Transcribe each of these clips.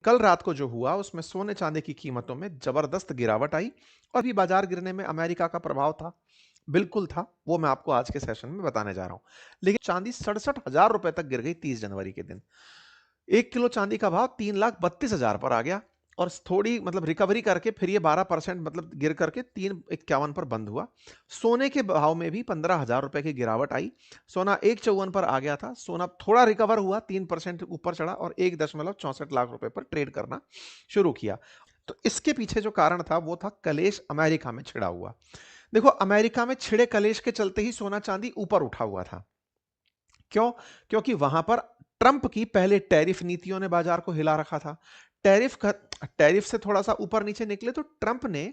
कल रात को जो हुआ उसमें सोने चांदी की कीमतों में जबरदस्त गिरावट आई और भी बाजार गिरने में अमेरिका का प्रभाव था। बिल्कुल था, वो मैं आपको आज के सेशन में बताने जा रहा हूं। लेकिन चांदी 67,000 रुपए तक गिर गई 30 जनवरी के दिन। 1 किलो चांदी का भाव 3,32,000 पर आ गया और थोड़ी रिकवरी करके फिर ये 12% गिर करके 3,51 पर बंद हुआ। सोने के भाव में भी 15,000 रुपए की गिरावट आई। सोना 1,54 पर आ गया था। सोना थोड़ा रिकवर हुआ, 3% ऊपर चढ़ा और 1,64 लाख रुपए पर ट्रेड करना शुरू किया। तो इसके पीछे जो कारण था वो था कलेश अमेरिका में छिड़ा हुआ। देखो, अमेरिका में छिड़े कलेश के चलते ही सोना चांदी ऊपर उठा हुआ था। क्यों? क्योंकि वहां पर ट्रंप की पहले टैरिफ नीतियों ने बाजार को हिला रखा था। टैरिफ से थोड़ा सा ऊपर नीचे निकले तो ट्रंप ने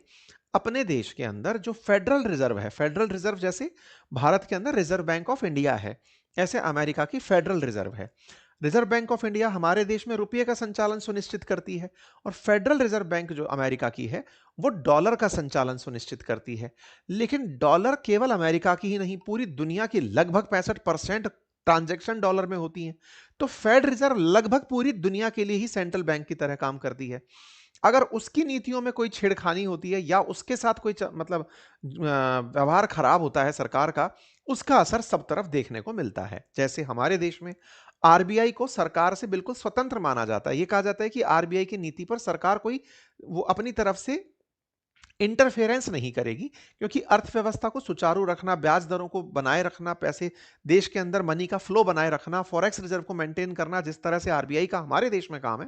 अपने देश के अंदर जो फेडरल रिजर्व है, फेडरल रिजर्व जैसे भारत के अंदर रिजर्व बैंक ऑफ इंडिया है, ऐसे अमेरिका की फेडरल रिजर्व है। रिजर्व बैंक ऑफ इंडिया हमारे देश में रुपये का संचालन सुनिश्चित करती है और फेडरल रिजर्व बैंक जो अमेरिका की है वो डॉलर का संचालन सुनिश्चित करती है। लेकिन डॉलर केवल अमेरिका की ही नहीं, पूरी दुनिया की लगभग 65% ट्रांजैक्शन डॉलर में होती हैं। तो फेड रिजर्व लगभग पूरी दुनिया के लिए ही सेंट्रल बैंक की तरह काम करती है। अगर उसकी नीतियों में कोई छेड़खानी होती है या उसके साथ कोई व्यवहार खराब होता है सरकार का, उसका असर सब तरफ देखने को मिलता है। जैसे हमारे देश में आरबीआई को सरकार से बिल्कुल स्वतंत्र माना जाता है। यह कहा जाता है कि आरबीआई की नीति पर सरकार कोई वो अपनी तरफ से इंटरफेरेंस नहीं करेगी, क्योंकि अर्थव्यवस्था को सुचारू रखना, ब्याज दरों को बनाए रखना, पैसे देश के अंदर मनी का फ्लो बनाए रखना, फॉरेक्स रिजर्व को मेंटेन करना, जिस तरह से आरबीआई का हमारे देश में काम है,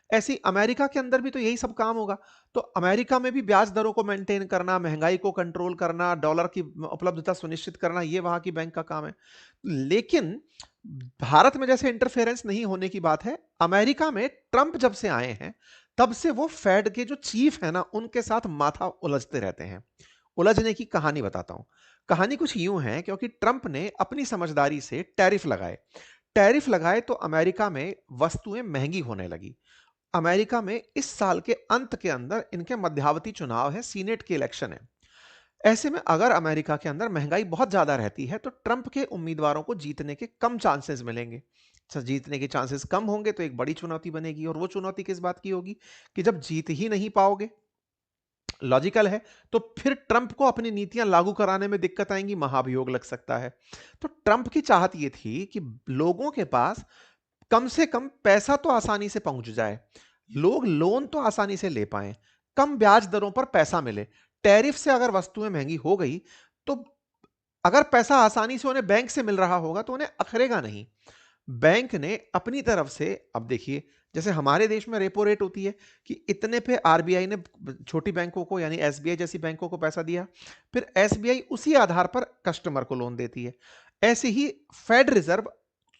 ऐसे ही अमेरिका के अंदर भी तो यही सब काम होगा। तो अमेरिका में भी ब्याज दरों को मेंटेन करना, महंगाई को कंट्रोल करना, डॉलर की उपलब्धता सुनिश्चित करना, ये वहां की बैंक का काम है। लेकिन भारत में जैसे इंटरफेरेंस नहीं होने की बात है, अमेरिका में ट्रंप जब से आए हैं तब से वो फेड के जो चीफ है ना, उनके साथ माथा उलझते रहते हैं। उलझने की कहानी बताता हूं। कहानी कुछ यूं है, क्योंकि ट्रंप ने अपनी समझदारी से टैरिफ लगाए तो अमेरिका में वस्तुएं महंगी होने लगी। अमेरिका में इस साल के अंत के अंदर इनके मध्यावधि चुनाव है, सीनेट के इलेक्शन है। ऐसे में अगर अमेरिका के अंदर महंगाई बहुत ज्यादा रहती है तो ट्रंप के उम्मीदवारों को जीतने के कम चांसेस मिलेंगे। अच्छा, जीतने के चांसेस कम होंगे तो एक बड़ी चुनौती बनेगी, और वो चुनौती किस बात की होगी कि जब जीत ही नहीं पाओगे, लॉजिकल है, तो फिर ट्रंप को अपनी नीतियां लागू कराने में दिक्कत आएंगी, महाभियोग लग सकता है। तो ट्रंप की चाहत यह थी कि लोगों के पास कम से कम पैसा तो आसानी से पहुंच जाए, लोग लोन तो आसानी से ले पाएं, कम ब्याज दरों पर पैसा मिले। टैरिफ से अगर वस्तुएं महंगी हो गई तो अगर पैसा आसानी से उन्हें बैंक से मिल रहा होगा तो उन्हें अखरेगा नहीं। बैंक ने अपनी तरफ से, अब देखिए, जैसे हमारे देश में रेपो रेट होती है कि इतने पे आरबीआई ने छोटी बैंकों को यानी एसबीआई जैसी बैंकों को पैसा दिया, फिर एसबीआई उसी आधार पर कस्टमर को लोन देती है। ऐसे ही फेड रिजर्व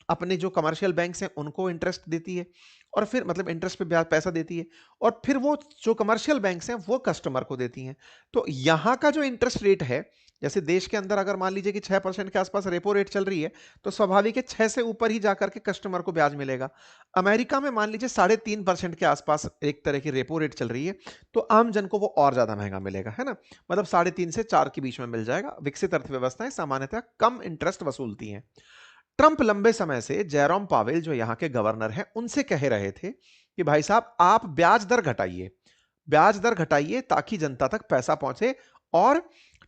अपने जो कमर्शियल बैंक्स हैं उनको इंटरेस्ट देती है, और फिर इंटरेस्ट पे ब्याज पैसा देती है, और फिर वो जो कमर्शियल बैंक्स हैं वो कस्टमर को देती हैं। तो यहाँ का जो इंटरेस्ट रेट है, जैसे देश के अंदर अगर मान लीजिए कि 6% के आसपास रेपो रेट चल रही है, तो स्वाभाविक है 6 से ऊपर ही जाकर के कस्टमर को ब्याज मिलेगा। अमेरिका में मान लीजिए 3.5% के आसपास एक तरह की रेपो रेट चल रही है, तो आम जन को वो और ज्यादा महंगा मिलेगा, है ना। 3.5 से 4 के बीच में मिल जाएगा। विकसित अर्थव्यवस्थाएं सामान्यतः कम इंटरेस्ट वसूलती हैं। ट्रंप लंबे समय से जेरोम पावेल जो यहां के गवर्नर हैं उनसे कह रहे थे कि भाई साहब, आप ब्याज दर घटाइए ताकि जनता तक पैसा पहुंचे और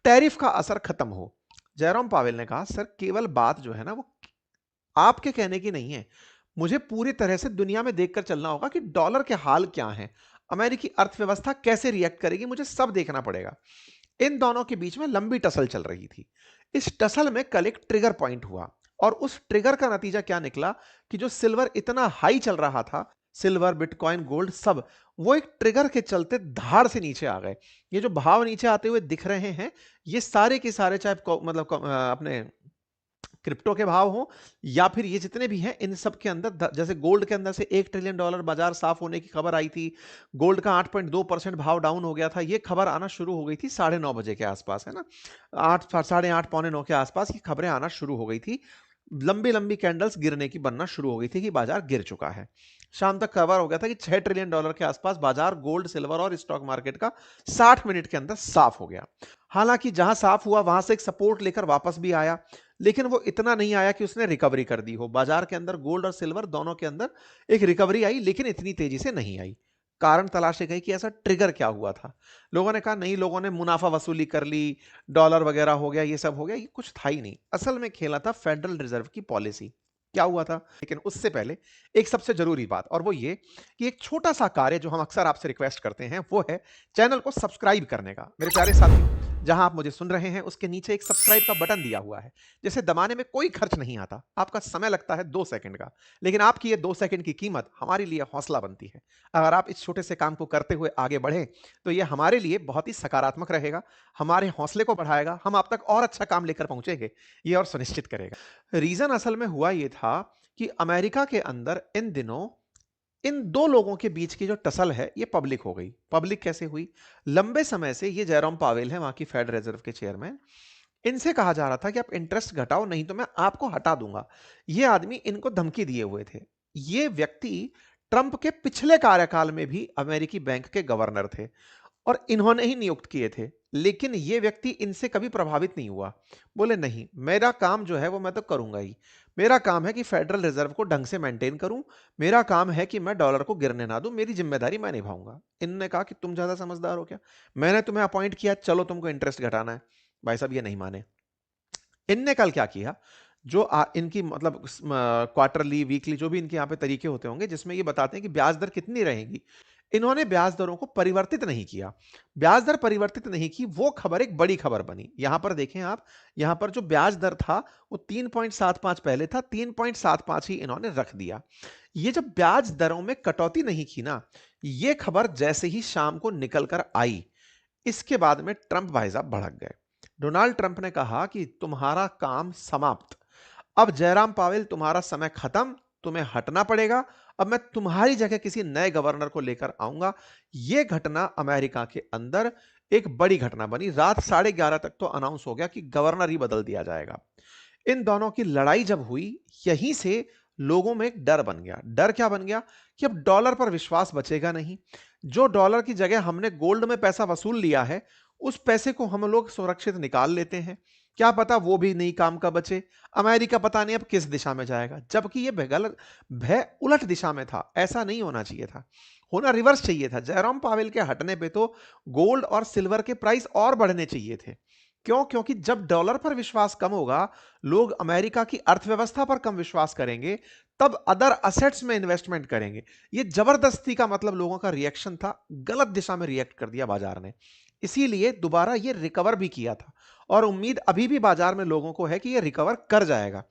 टैरिफ का असर खत्म हो। जेरोम पावेल ने कहा, सर केवल बात जो है ना वो आपके कहने की नहीं है, मुझे पूरी तरह से दुनिया में देखकर चलना होगा कि डॉलर के हाल क्या हैं, अमेरिकी अर्थव्यवस्था कैसे रिएक्ट करेगी, मुझे सब देखना पड़ेगा। इन दोनों के बीच में लंबी टसल चल रही थी। इस टसल में कल एक ट्रिगर पॉइंट हुआ, और उस ट्रिगर का नतीजा क्या निकला कि जो सिल्वर इतना हाई चल रहा था, सिल्वर, बिटकॉइन, गोल्ड सब, वो एक ट्रिगर के चलते धाड़ से नीचे आ गए। ये जो भाव नीचे आते हुए दिख रहे हैं, ये सारे के सारे चाहे अपने क्रिप्टो के भाव हो या फिर ये जितने भी हैं, इन सब के अंदर जैसे गोल्ड के अंदर से $1 ट्रिलियन बाजार साफ होने की खबर आई थी, गोल्ड का 8.2% भाव डाउन हो गया था, ये खबर आना शुरू हो गई थी 9:30 बजे के आसपास, है ना। 8, 8:30, पौने 9 के आसपास ये खबरें आना शुरू हो गई थी। लंबी लंबी कैंडल्स गिरने की बनना शुरू हो गई थी कि बाजार गिर चुका है। शाम तक कवर हो गया था कि $6 ट्रिलियन के आसपास बाजार गोल्ड, सिल्वर और स्टॉक मार्केट का 60 मिनट के अंदर साफ हो गया। हालांकि जहां साफ हुआ वहां से एक सपोर्ट लेकर वापस भी आया। लेकिन वो इतना नहीं आया कि उसने रिकवरी कर दी हो। बाजार के अंदर गोल्ड और सिल्वर दोनों के अंदर एक रिकवरी आई, लेकिन इतनी तेजी से नहीं आई। कारण तलाशे गए कि ऐसा ट्रिगर क्या हुआ था। लोगों ने कहा नहीं, लोगों ने मुनाफा वसूली कर ली, डॉलर वगैरह हो गया, ये सब हो गया। ये कुछ था ही नहीं। असल में खेला था फेडरल रिजर्व की पॉलिसी। क्या हुआ था? लेकिन उससे पहले एक सबसे जरूरी बात, और वो ये कि एक छोटा सा कार्य जो हम अक्सर आपसे रिक्वेस्ट करते हैं, वो है चैनल को सब्सक्राइब करने का। मेरे प्यारे साथियों, जहां आप मुझे सुन रहे हैं उसके नीचे एक सब्सक्राइब का बटन दिया हुआ है, जिसे दबाने में कोई खर्च नहीं आता। आपका समय लगता है 2 सेकंड का, लेकिन आपकी ये 2 सेकंड की कीमत हमारे लिए हौसला बनती है। अगर आप इस छोटे से काम को करते हुए आगे बढ़ें, तो ये हमारे लिए बहुत ही सकारात्मक रहेगा, हमारे हौसले को बढ़ाएगा, हम आप तक और अच्छा काम लेकर पहुंचेंगे, ये और सुनिश्चित करेगा। रीजन असल में हुआ ये था कि अमेरिका के अंदर इन दिनों इन दो लोगों के बीच की जो टसल है, ये पब्लिक हो गई। पब्लिक कैसे हुई? लंबे समय से ये जेरोम पावेल है, वहां की फेड रिजर्व के चेयरमैन। इनसे कहा जा रहा था कि आप इंटरेस्ट घटाओ, नहीं तो मैं आपको हटा दूंगा। ये आदमी इनको धमकी दिए हुए थे। ये व्यक्ति ट्रंप के पिछले कार्यकाल में भी अमेरिकी बैंक के गवर्नर थे और इन्होंने ही नियुक्त किए थे। लेकिन ये व्यक्ति इनसे कभी प्रभावित नहीं हुआ। बोले नहीं, मेरा काम जो है वो मैं तो करूंगा ही। मेरा काम है कि फेडरल रिजर्व को ढंग से मेंटेन करूं। मेरा काम है कि मैं डॉलर को गिरने ना दूं। मेरी जिम्मेदारी मैं निभाऊंगा। इन्होंने कहा कि तुम ज्यादा समझदार हो क्या? मैंने तुम्हें अपॉइंट किया, चलो तुमको इंटरेस्ट घटाना है। भाई साहब ये नहीं माने। इनने कल क्या किया? जो इनकी मतलब क्वार्टरली, वीकली, जो भी इनके यहाँ पे तरीके होते होंगे जिसमें ये बताते हैं कि ब्याज दर कितनी रहेगी, इन्होंने ब्याज दरों को परिवर्तित नहीं किया। ब्याज दर परिवर्तित नहीं की, वो खबर एक बड़ी खबर बनी। यहां पर देखें आप, यहां पर जो ब्याज दर था वो 3.75 पहले था, 3.75 ही इन्होंने रख दिया। ये जब ब्याज दरों में कटौती नहीं की ना, ये खबर जैसे ही शाम को निकल कर आई, इसके बाद में ट्रंप भाई साहब भड़क गए। डोनाल्ड ट्रंप ने कहा कि तुम्हारा काम समाप्त। अब जयराम पावेल, तुम्हारा समय खत्म, तुम्हें हटना पड़ेगा। अब मैं तुम्हारी जगह किसी नए गवर्नर को लेकर आऊंगा। यह घटना अमेरिका के अंदर एक बड़ी घटना बनी। रात 11:30 तक तो अनाउंस हो गया कि गवर्नर ही बदल दिया जाएगा। इन दोनों की लड़ाई जब हुई, यहीं से लोगों में एक डर बन गया। डर क्या बन गया? कि अब डॉलर पर विश्वास बचेगा नहीं। जो डॉलर की जगह हमने गोल्ड में पैसा वसूल लिया है, उस पैसे को हम लोग सुरक्षित निकाल लेते हैं। क्या पता वो भी नहीं काम का बचे। अमेरिका पता नहीं अब किस दिशा में जाएगा, जबकि ये गलत, भय उलट दिशा में था। ऐसा नहीं होना चाहिए था, होना रिवर्स चाहिए था। जेरोम पावेल के हटने पे तो गोल्ड और सिल्वर के प्राइस और बढ़ने चाहिए थे। क्यों? क्योंकि जब डॉलर पर विश्वास कम होगा, लोग अमेरिका की अर्थव्यवस्था पर कम विश्वास करेंगे, तब अदर असेट्स में इन्वेस्टमेंट करेंगे। ये जबरदस्ती का मतलब लोगों का रिएक्शन था, गलत दिशा में रिएक्ट कर दिया बाजार ने। इसीलिए दोबारा ये रिकवर भी किया था और उम्मीद अभी भी बाजार में लोगों को है कि ये रिकवर कर जाएगा।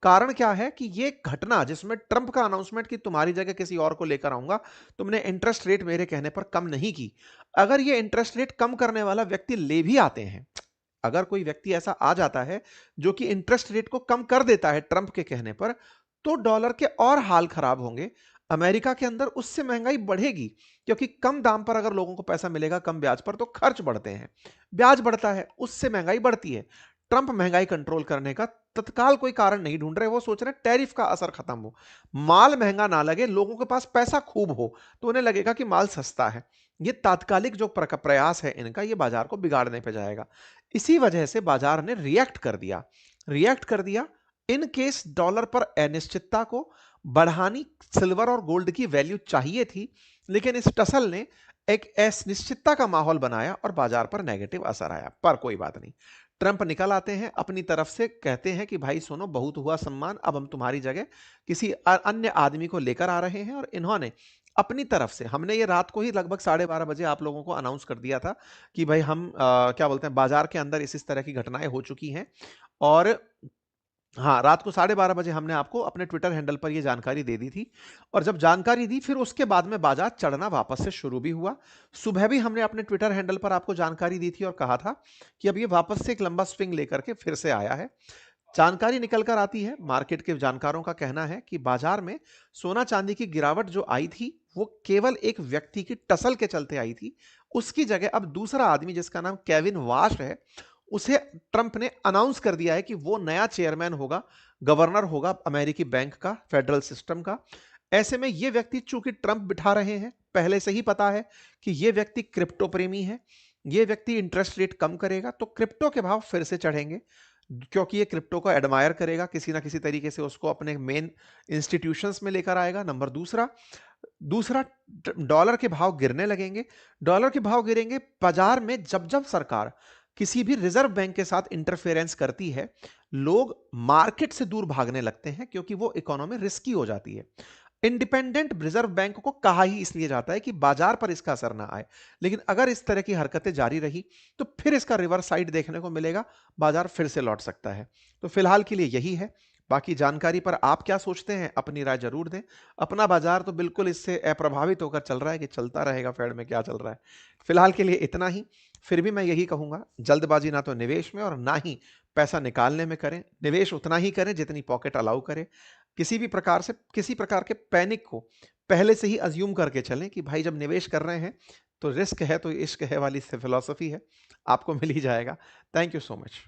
कारण क्या है कि ये घटना जिसमें ट्रंप का अनाउंसमेंट कि तुम्हारी जगह किसी और को लेकर आऊंगा, तुमने इंटरेस्ट रेट मेरे कहने पर कम नहीं की। अगर ये इंटरेस्ट रेट कम करने वाला व्यक्ति ले भी आते हैं, अगर कोई व्यक्ति ऐसा आ जाता है जो कि इंटरेस्ट रेट को कम कर देता है ट्रंप के कहने पर, तो डॉलर के और हाल खराब होंगे। अमेरिका के अंदर उससे महंगाई बढ़ेगी, क्योंकि कम दाम पर अगर लोगों को पैसा मिलेगा कम ब्याज पर, तो खर्च बढ़ते हैं, ब्याज बढ़ता है, उससे महंगाई बढ़ती है। ट्रंप महंगाई कंट्रोल करने का तत्काल कोई कारण नहीं ढूंढ रहे। वो सोच रहे टैरिफ का असर खत्म हो, माल महंगा ना लगे, लोगों के पास पैसा खूब हो, तो उन्हें लगेगा कि माल सस्ता है। ये तात्कालिक जो प्रयास है इनका, ये बाजार को बिगाड़ने पे जाएगा। इसी वजह से बाजार ने रिएक्ट कर दिया। इन केस डॉलर पर अनिश्चितता को बढ़ानी, सिल्वर और गोल्ड की वैल्यू चाहिए थी, लेकिन इस टसल ने एक अनिश्चितता का माहौल बनाया और बाजार पर नेगेटिव असर आया। पर कोई बात नहीं, ट्रंप निकल आते हैं, अपनी तरफ से कहते हैं कि भाई सुनो, बहुत हुआ सम्मान, अब हम तुम्हारी जगह किसी अन्य आदमी को लेकर आ रहे हैं। और इन्होंने अपनी तरफ से, हमने ये रात को ही लगभग 12:30 बजे आप लोगों को अनाउंस कर दिया था कि भाई हम क्या बोलते हैं, बाजार के अंदर इस तरह की घटनाएं हो चुकी हैं। और हाँ, रात को 12:30 बजे हमने आपको अपने ट्विटर हैंडल पर यह जानकारी दे दी थी। और जब जानकारी दी, फिर उसके बाद में बाजार चढ़ना वापस से शुरू भी हुआ। सुबह भी हमने अपने ट्विटर हैंडल पर आपको जानकारी दी थी और कहा था कि अब ये वापस से एक लंबा स्विंग लेकर के फिर से आया है। जानकारी निकल कर आती है, मार्केट के जानकारों का कहना है कि बाजार में सोना चांदी की गिरावट जो आई थी, वो केवल एक व्यक्ति की टसल के चलते आई थी। उसकी जगह अब दूसरा आदमी, जिसका नाम केविन वाश है, उसे ट्रंप ने अनाउंस कर दिया है कि वो नया चेयरमैन होगा, गवर्नर होगा अमेरिकी बैंक का, फेडरल सिस्टम का। ऐसे में ये व्यक्ति, चूंकि ट्रंप बिठा रहे हैं, पहले से ही पता है कि ये व्यक्ति क्रिप्टो प्रेमी है, ये व्यक्ति इंटरेस्ट रेट कम करेगा, तो क्रिप्टो के भाव फिर से चढ़ेंगे। क्योंकि ये क्रिप्टो को एडमायर करेगा, किसी ना किसी तरीके से उसको अपने मेन इंस्टीट्यूशंस में लेकर आएगा। नंबर दूसरा दूसरा डॉलर के भाव गिरने लगेंगे। डॉलर के भाव गिरेंगे बाजार में। जब जब सरकार किसी भी रिजर्व बैंक के साथ इंटरफेरेंस करती है, लोग मार्केट से दूर भागने लगते हैं क्योंकि वो इकोनॉमी रिस्की हो जाती है। इंडिपेंडेंट रिजर्व बैंक को कहा ही इसलिए जाता है कि बाजार पर इसका असर ना आए, लेकिन अगर इस तरह की हरकतें जारी रही तो फिर इसका रिवर्स साइड देखने को मिलेगा, बाजार फिर से लौट सकता है। तो फिलहाल के लिए यही है। बाकी जानकारी पर आप क्या सोचते हैं, अपनी राय जरूर दें। अपना बाजार तो बिल्कुल इससे अप्रभावित होकर चल रहा है कि चलता रहेगा, फेड में क्या चल रहा है। फिलहाल के लिए इतना ही। फिर भी मैं यही कहूंगा, जल्दबाजी ना तो निवेश में और ना ही पैसा निकालने में करें। निवेश उतना ही करें जितनी पॉकेट अलाउ करे। किसी प्रकार के पैनिक को पहले से ही अज्यूम करके चलें कि भाई जब निवेश कर रहे हैं तो रिस्क है तो इश्क है वाली फिलॉसफी है, आपको मिल ही जाएगा। Thank you so much.